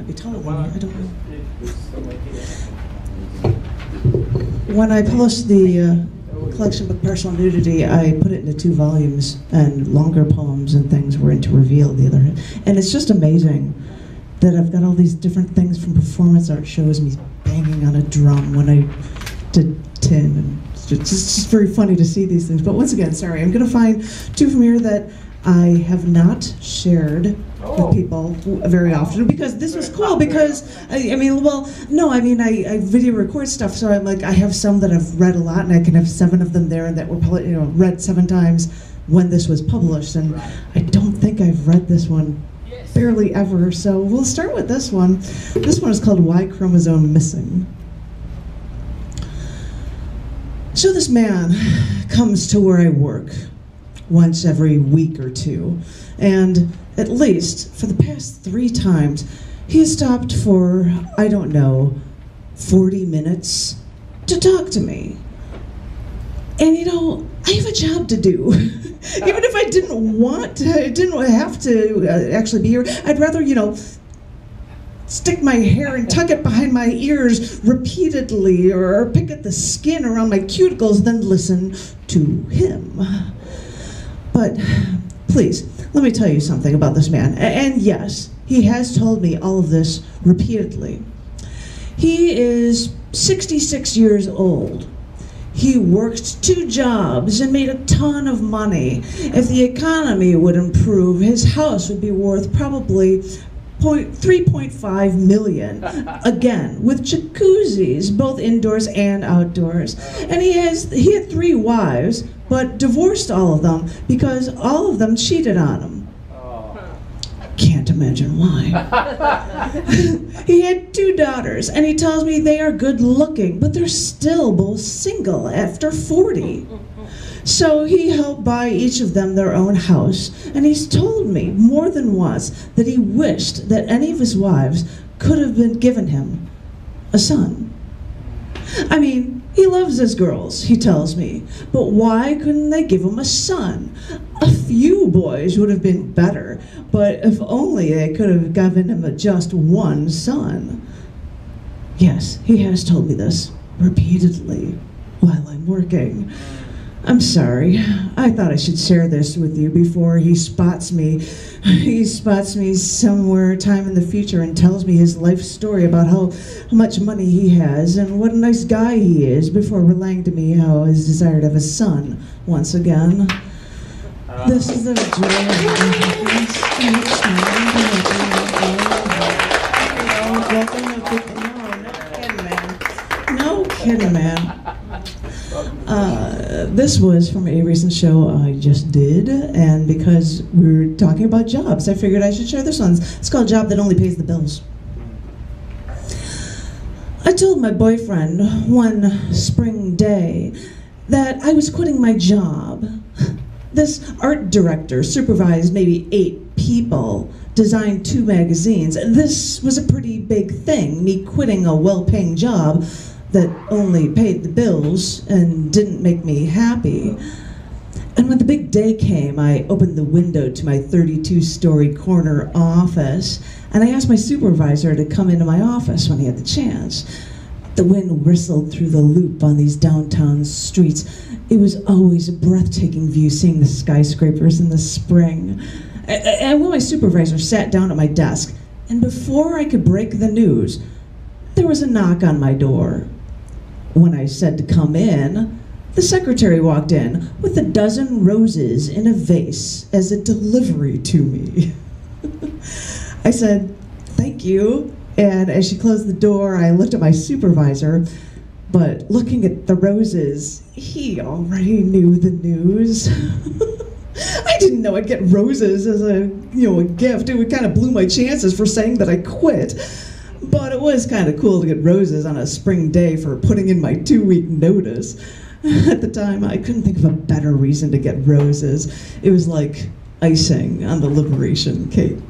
might be taller than me, I don't know. When I published the collection book Personal Nudity, I put it into 2 volumes, and longer poems and things were into Reveal the other hand. And it's just amazing that I've got all these different things from performance art shows, me banging on a drum when I did tin, and it's just very funny to see these things. But once again, sorry, I'm gonna find 2 from here that I have not shared with people very often, because this was cool, because, I video record stuff, so I'm like, I have some that I've read a lot, and I can have 7 of them there that were probably, read 7 times when this was published, and I don't think I've read this one barely ever, so we'll start with this one. This one is called Why Chromosome Missing. So this man comes to where I work once every week or 2, and at least for the past 3 times, he has stopped for, I don't know, 40 minutes to talk to me. And I have a job to do. Even if I didn't have to actually be here, I'd rather, stick my hair and tuck it behind my ears repeatedly, or pick at the skin around my cuticles than listen to him. But please, let me tell you something about this man. And yes, he has told me all of this repeatedly. He is 66 years old. He worked 2 jobs and made a ton of money. If the economy would improve, his house would be worth probably $3.5 million, again, with jacuzzis, both indoors and outdoors. And he had 3 wives, but divorced all of them because all of them cheated on him. Can't imagine why. He had 2 daughters, and he tells me they are good looking, but they're still both single after 40. So he helped buy each of them their own house, and he's told me more than once that he wished that any of his wives could have been given him a son. I mean, he loves his girls, he tells me, but why couldn't they give him a son? A few boys would have been better, but if only they could have given him just 1 son. Yes, he has told me this repeatedly while I'm working. I'm sorry. I thought I should share this with you before he spots me. He spots me somewhere, time in the future, and tells me his life story about how much money he has and what a nice guy he is, before relaying to me how his desire to have a son once again. This is the joy of No kidding, man. This was from a recent show I just did, and because we were talking about jobs, I figured I should share this one. It's called Job That Only Pays the Bills. I told my boyfriend one spring day that I was quitting my job. This art director supervised maybe 8 people, designed 2 magazines. This was a pretty big thing, me quitting a well-paying job that only paid the bills and didn't make me happy. And when the big day came, I opened the window to my 32-story corner office, and I asked my supervisor to come into my office when he had the chance. The wind whistled through the loop on these downtown streets. It was always a breathtaking view, seeing the skyscrapers in the spring. And when my supervisor sat down at my desk, and before I could break the news, there was a knock on my door. When I said to come in, the secretary walked in with a dozen roses in a vase as a delivery to me. I said, "Thank you," and as she closed the door, I looked at my supervisor, but looking at the roses, he already knew the news. I didn't know I'd get roses as a gift. It would kind of blew my chances for saying that I quit. But it was kind of cool to get roses on a spring day for putting in my 2-week notice. At the time, I couldn't think of a better reason to get roses. It was like icing on the liberation cake.